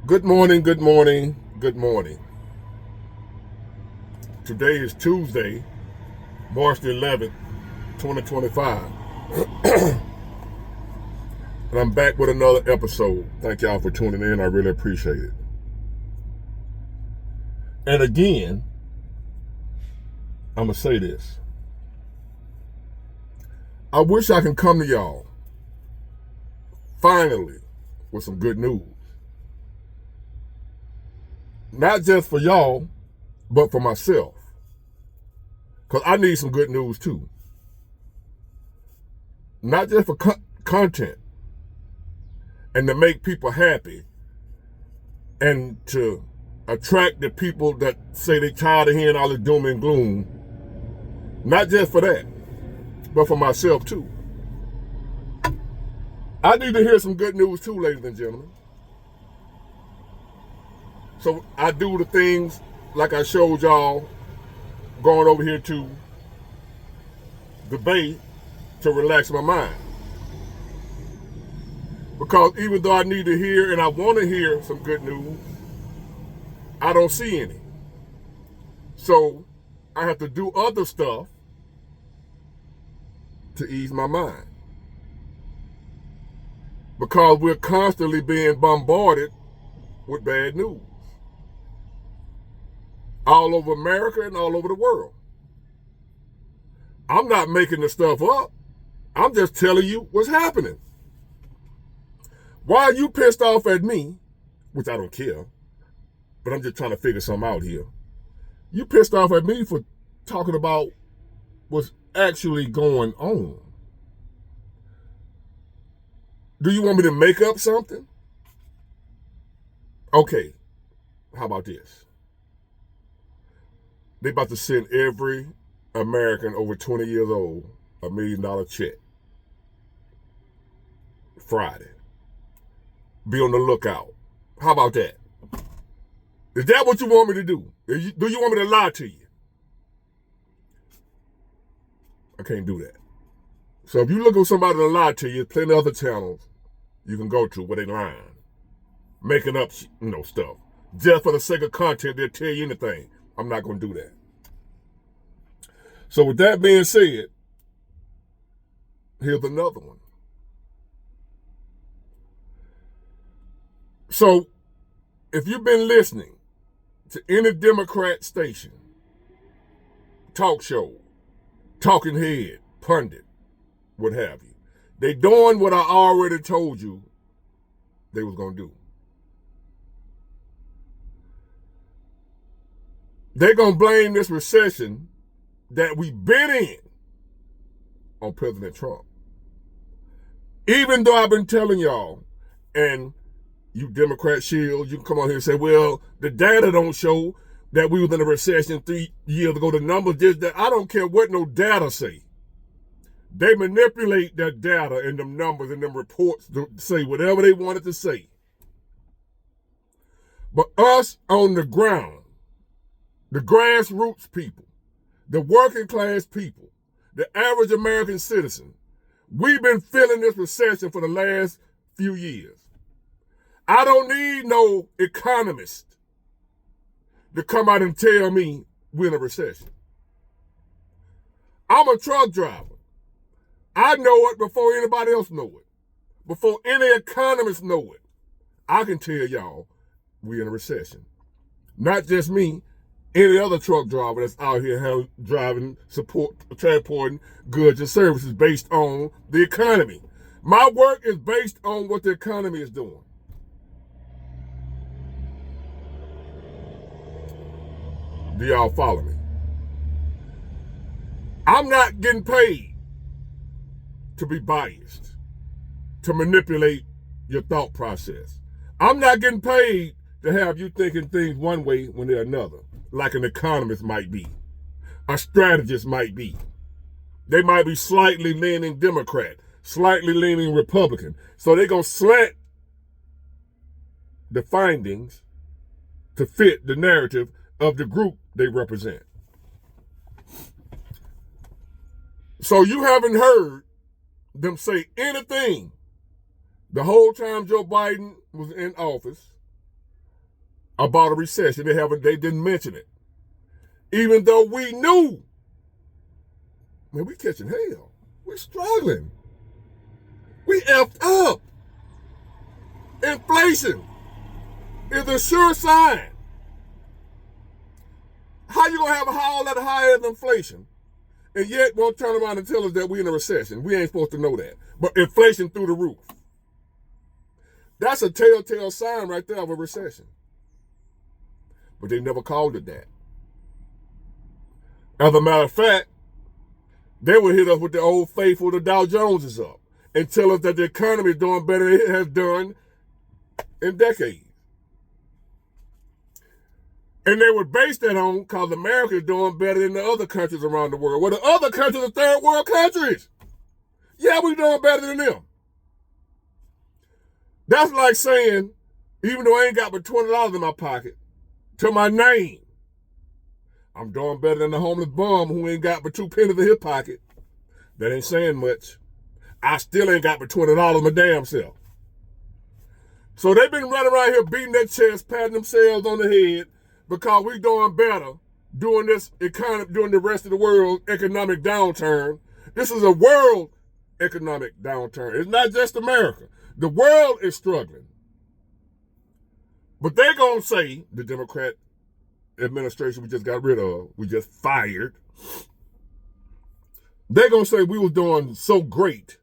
Good morning, good morning, good morning. Today is Tuesday, March the 11th, 2025. And I'm back with another episode. Thank y'all for tuning in. I really appreciate it. And again, I'm going to say this. I wish I can come to y'all finally with some good news. Not just for y'all, but for myself. Because I need some good news too. Not just for content and to make people happy and to attract the people that say they tired of hearing all the doom and gloom. Not just for that, but for myself too. I need to hear some good news too, ladies and gentlemen. So I do the things like I showed y'all, going over here to the bay to relax my mind. Because even though I need to hear and I want to hear some good news, I don't see any. So I have to do other stuff to ease my mind. Because we're constantly being bombarded with bad news. All over America and all over the world. I'm not making the stuff up. I'm just telling you what's happening. Why are you pissed off at me, which I don't care, but I'm just trying to figure something out here. You pissed off at me for talking about what's actually going on. Do you want me to make up something? Okay, how about this? They about to send every American over 20 years old $1 million check. Friday. Be on the lookout. How about that? Is that what you want me to do? Do you want me to lie to you? I can't do that. So if you look for somebody to lie to you, there's plenty of other channels you can go to where they lying. Making up stuff. Just for the sake of content, they'll tell you anything. I'm not going to do that. So with that being said, here's another one. So if you've been listening to any Democrat station, talk show, talking head, pundit, what have you, they doing what I already told you they was going to do. They're going to blame this recession that we've been in on President Trump. Even though I've been telling y'all, and you Democrat shields, you can come on here and say, well, the data don't show that we was in a recession 3 years ago. The numbers just that. I don't care what no data say. They manipulate that data and them numbers and them reports to say whatever they wanted to say. But us on the ground, the grassroots people, the working class people, the average American citizen, we've been feeling this recession for the last few years. I don't need no economist to come out and tell me we're in a recession. I'm a truck driver. I know it before anybody else know it. Before any economist know it. I can tell y'all we're in a recession. Not just me, any other truck driver that's out here driving, transporting goods and services based on the economy. My work is based on what the economy is doing. Do y'all follow me? I'm not getting paid to be biased, to manipulate your thought process. I'm not getting paid to have you thinking things one way when they're another, like an economist might be, a strategist might be. They might be slightly leaning Democrat, slightly leaning Republican. So they're going to slant the findings to fit the narrative of the group they represent. So you haven't heard them say anything the whole time Joe Biden was in office about a recession. They didn't mention it. Even though we knew, man, we catching hell. We're struggling. We effed up. Inflation is a sure sign. How you gonna have all that higher than inflation and yet won't turn around and tell us that we're in a recession? We ain't supposed to know that. But inflation through the roof. That's a telltale sign right there of a recession. But they never called it that. As a matter of fact, they would hit us with the old faithful, the Dow Jones is up, and tell us that the economy is doing better than it has done in decades. And they would base that on because America is doing better than the other countries around the world. Well, the other countries are third world countries. Yeah, we're doing better than them. That's like saying, even though I ain't got but $20 in my pocket, to my name, I'm doing better than the homeless bum who ain't got but 2 pennies in his pocket. That ain't saying much. I still ain't got but $20 my damn self. So they've been running around here beating their chest, patting themselves on the head because we doing better during this economy, during the rest of the world economic downturn. This is a world economic downturn. It's not just America. The world is struggling. But they're going to say, the Democrat administration we just got rid of, we just fired, they're going to say we was doing so great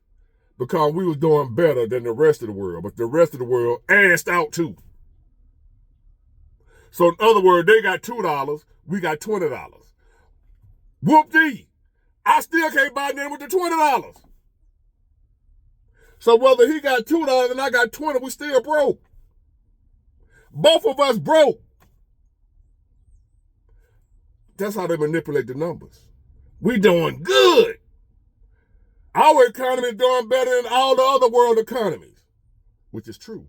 because we was doing better than the rest of the world. But the rest of the world assed out too. So in other words, they got $2, we got $20. Whoop-dee. I still can't buy them with the $20. So whether he got $2 and I got 20, we still broke. Both of us broke. That's how they manipulate the numbers. We doing good. Our economy is doing better than all the other world economies, which is true.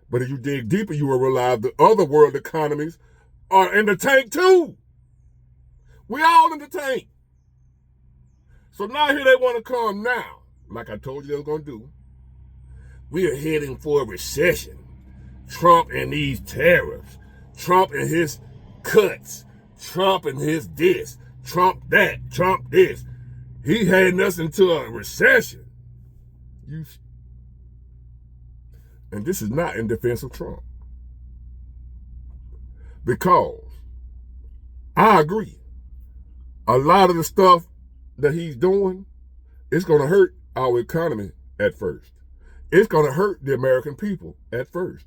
But if you dig deeper, you will realize the other world economies are in the tank too. We all in the tank. So now here they want to come now. Like I told you they were going to do. We are heading for a recession. Trump and these tariffs. Trump and his cuts. Trump and his this. Trump that. Trump this. He heading us into a recession. And this is not in defense of Trump. Because I agree. A lot of the stuff that he's doing, it's going to hurt our economy at first. It's going to hurt the American people at first.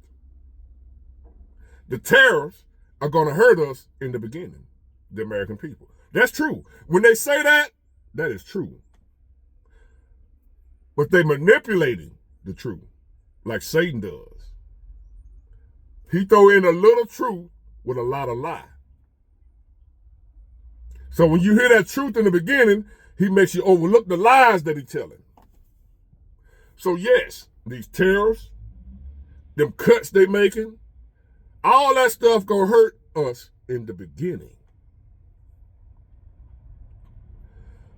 The tariffs are going to hurt us in the beginning, the American people. That's true. When they say that, that is true. But they're manipulating the truth, like Satan does. He throw in a little truth with a lot of lie. So when you hear that truth in the beginning, he makes you overlook the lies that he's telling. So yes, these tariffs, them cuts they making, all that stuff gonna hurt us in the beginning.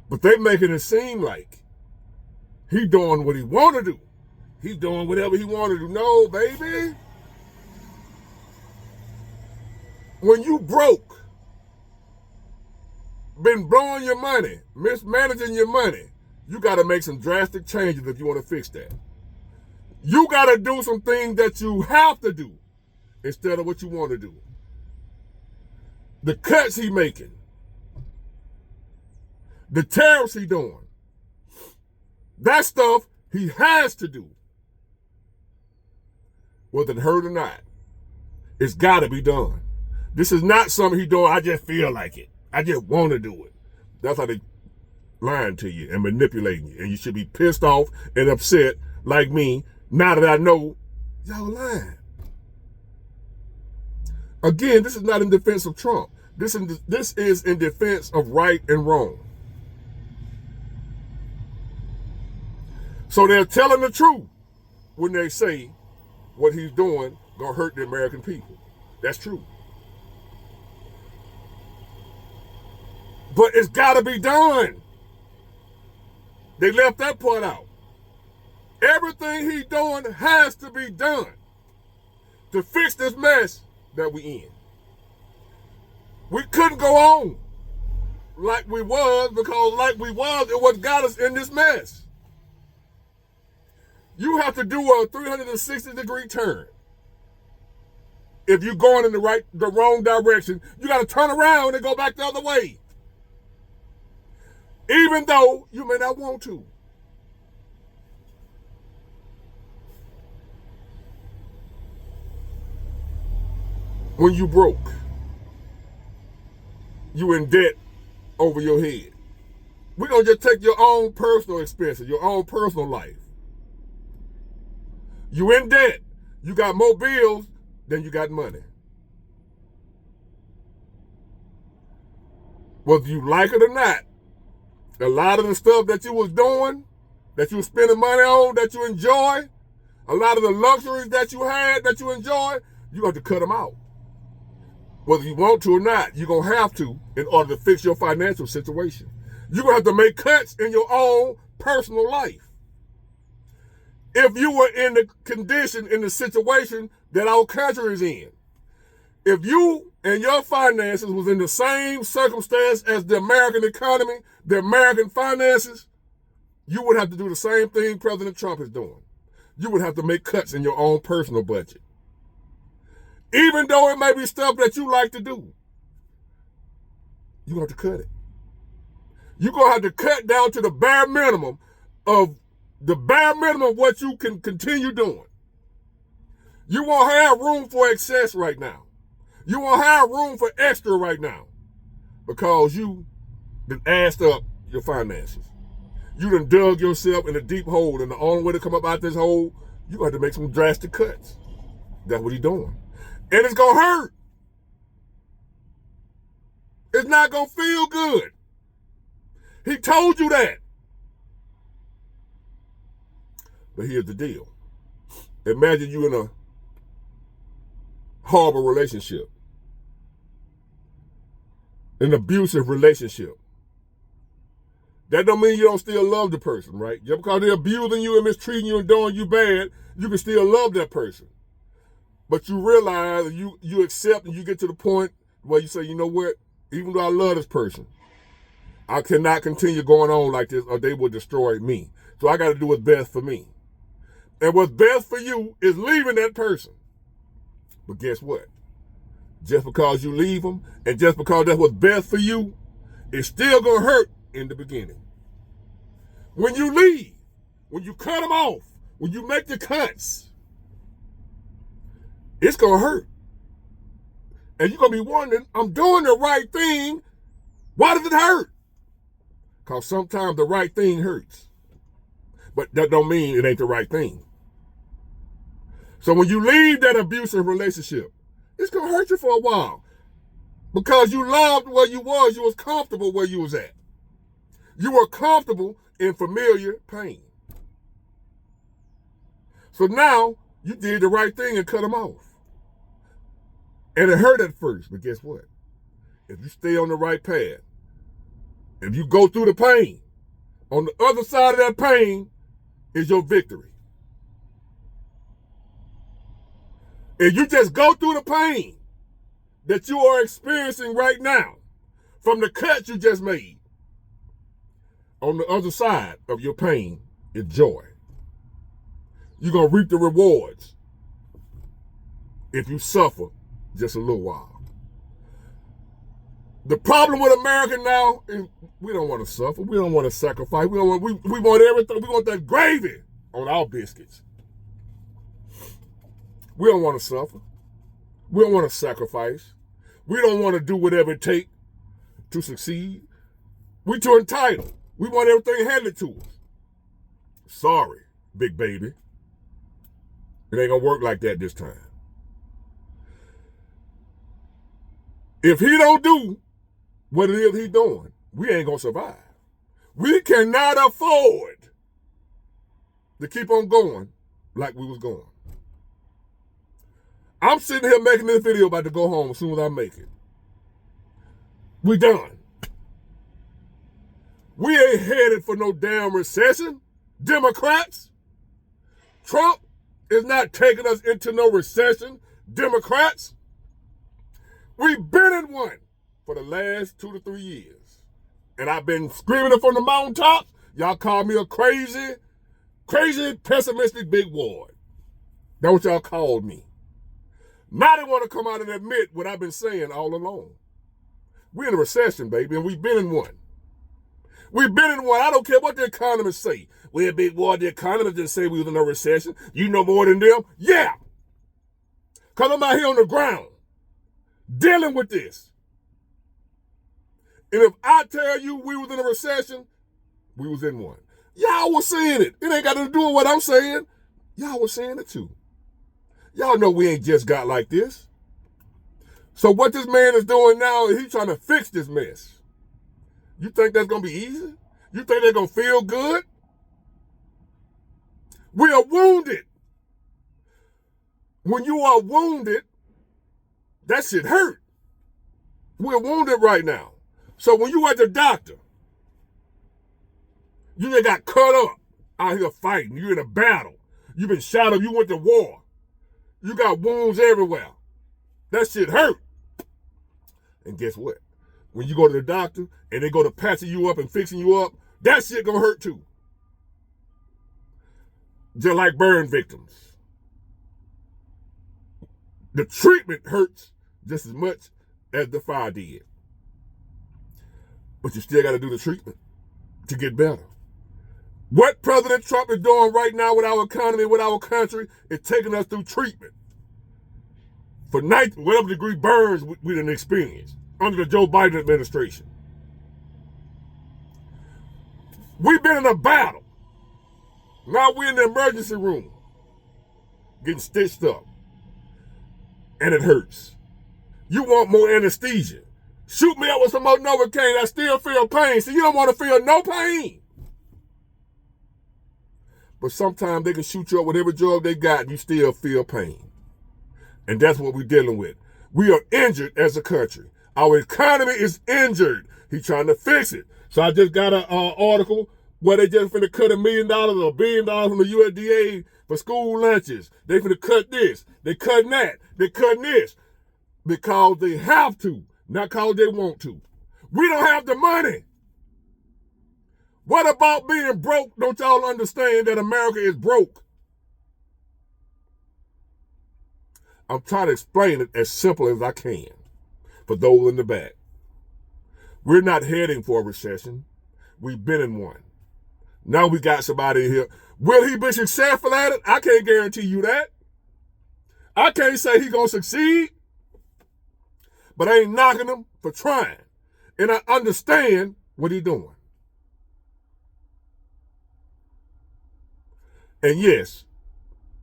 But they making it seem like he doing what he want to do. He doing whatever he want to do. No, baby. When you broke, been blowing your money, mismanaging your money, you got to make some drastic changes if you want to fix that. You got to do some things that you have to do instead of what you want to do. The cuts he making, the tariffs he doing, that stuff he has to do. Whether it hurt or not, it's got to be done. This is not something he doing, I just feel like it. I just want to do it. That's how they lying to you and manipulating you. And you should be pissed off and upset like me now that I know y'all lying. Again, this is not in defense of Trump. This is in defense of right and wrong. So they're telling the truth when they say what he's doing gonna hurt the American people. That's true. But it's gotta be done. They left that part out. Everything he's doing has to be done. to fix this mess that we in. We couldn't go on like we was, because like we was, it what got us in this mess. You have to do a 360-degree turn. If you're going in the wrong direction, you got to turn around and go back the other way. Even though you may not want to. When you broke, you in debt over your head. We're going to just take your own personal expenses, your own personal life. You in debt. You got more bills than you got money. Whether you like it or not, a lot of the stuff that you was doing, that you was spending money on, that you enjoy, a lot of the luxuries that you had, that you enjoy, you have to cut them out. Whether you want to or not, you're going to have to in order to fix your financial situation. You're going to have to make cuts in your own personal life. If you were in the condition, in the situation that our country is in, if you and your finances was in the same circumstance as the American economy, the American finances, you would have to do the same thing President Trump is doing. You would have to make cuts in your own personal budget. Even though it may be stuff that you like to do, you have to cut it. You're going to have to cut down to the bare minimum of what you can continue doing. You won't have room for excess right now. You won't have room for extra right now because you done assed up your finances. You done dug yourself in a deep hole, and the only way to come up out this hole, you have to make some drastic cuts. That's what he's doing. And it's going to hurt. It's not going to feel good. He told you that. But here's the deal. Imagine you in a horrible relationship. An abusive relationship. That don't mean you don't still love the person, right? Just because they're abusing you and mistreating you and doing you bad, you can still love that person. But you realize, you accept, and you get to the point where you say, you know what? Even though I love this person, I cannot continue going on like this or they will destroy me. So I got to do what's best for me. And what's best for you is leaving that person. But guess what? Just because you leave them and just because that's what's best for you, it's still going to hurt in the beginning. When you leave, when you cut them off, when you make the cuts, it's going to hurt. And you're going to be wondering, I'm doing the right thing. Why does it hurt? Because sometimes the right thing hurts. But that don't mean it ain't the right thing. So when you leave that abusive relationship, it's going to hurt you for a while. Because you loved where you was comfortable where you was at. You were comfortable in familiar pain. So now you did the right thing and cut them off. And it hurt at first, but guess what? If you stay on the right path, if you go through the pain, on the other side of that pain is your victory. If you just go through the pain that you are experiencing right now from the cut you just made, on the other side of your pain is joy. You're going to reap the rewards if you suffer just a little while. The problem with America now is we don't want to suffer. We don't want to sacrifice. We want everything. We want that gravy on our biscuits. We don't want to suffer. We don't want to sacrifice. We don't want to do whatever it takes to succeed. We're too entitled. We want everything handed to us. Sorry, big baby. It ain't going to work like that this time. If he don't do what it is he's doing, we ain't going to survive. We cannot afford to keep on going like we was going. I'm sitting here making this video about to go home as soon as I make it. We done. We ain't headed for no damn recession. Democrats. Trump is not taking us into no recession. Democrats, we've been in one for the last 2 to 3 years. And I've been screaming it from the mountaintops. Y'all call me a crazy, pessimistic big ward. That's what y'all called me. Now they want to come out and admit what I've been saying all along. We're in a recession, baby, and we've been in one. We've been in one. I don't care what the economists say. We're a big ward. The economists didn't say we was in a recession. You know more than them? Yeah. Because I'm out here on the ground dealing with this. And if I tell you we was in a recession, we was in one. Y'all was saying it. It ain't got to do with what I'm saying. Y'all was saying it too. Y'all know we ain't just got like this. So what this man is doing now is he's trying to fix this mess. You think that's going to be easy? You think they're going to feel good? We are wounded. When you are wounded, that shit hurt. We're wounded right now. So when you at the doctor, you just got cut up out here fighting. You're in a battle. You've been shot up. You went to war. You got wounds everywhere. That shit hurt. And guess what? When you go to the doctor and they go to patching you up and fixing you up, that shit gonna hurt too. Just like burn victims. The treatment hurts just as much as the fire did. But you still gotta do the treatment to get better. What President Trump is doing right now with our economy, with our country, is taking us through treatment. For whatever degree burns we didn't experience under the Joe Biden administration. We've been in a battle. Now we're in the emergency room getting stitched up. And it hurts. You want more anesthesia. Shoot me up with some more Novocaine. I still feel pain. So you don't want to feel no pain. But sometimes they can shoot you up with every drug they got and you still feel pain. And that's what we're dealing with. We are injured as a country. Our economy is injured. He's trying to fix it. So I just got an article where they just finna cut $1 million or $1 billion from the USDA for school lunches. They finna cut this. They cutting that. They cutting this. Because they have to, not because they want to. We don't have the money. What about being broke? Don't y'all understand that America is broke? I'm trying to explain it as simple as I can for those in the back. We're not heading for a recession. We've been in one. Now we got somebody in here. Will he be successful at it? I can't guarantee you that. I can't say he's going to succeed, but I ain't knocking him for trying. And I understand what he's doing. And yes,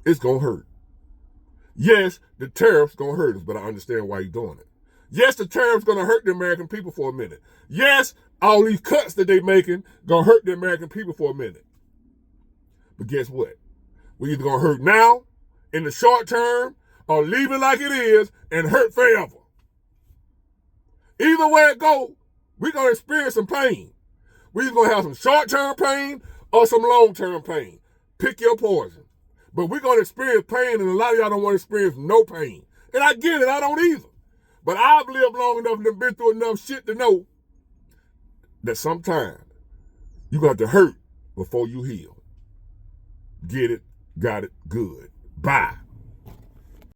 it's going to hurt. Yes, the tariff's going to hurt us, but I understand why he's doing it. Yes, the tariff's going to hurt the American people for a minute. Yes, all these cuts that they're making going to hurt the American people for a minute. But guess what? We're either going to hurt now, in the short term, or leave it like it is and hurt forever. Either way it goes, we're going to experience some pain. We're either going to have some short-term pain or some long-term pain. Pick your poison. But we're going to experience pain, and a lot of y'all don't want to experience no pain. And I get it, I don't either. But I've lived long enough and been through enough shit to know that sometimes you got to hurt before you heal. Get it, got it, good. Bye.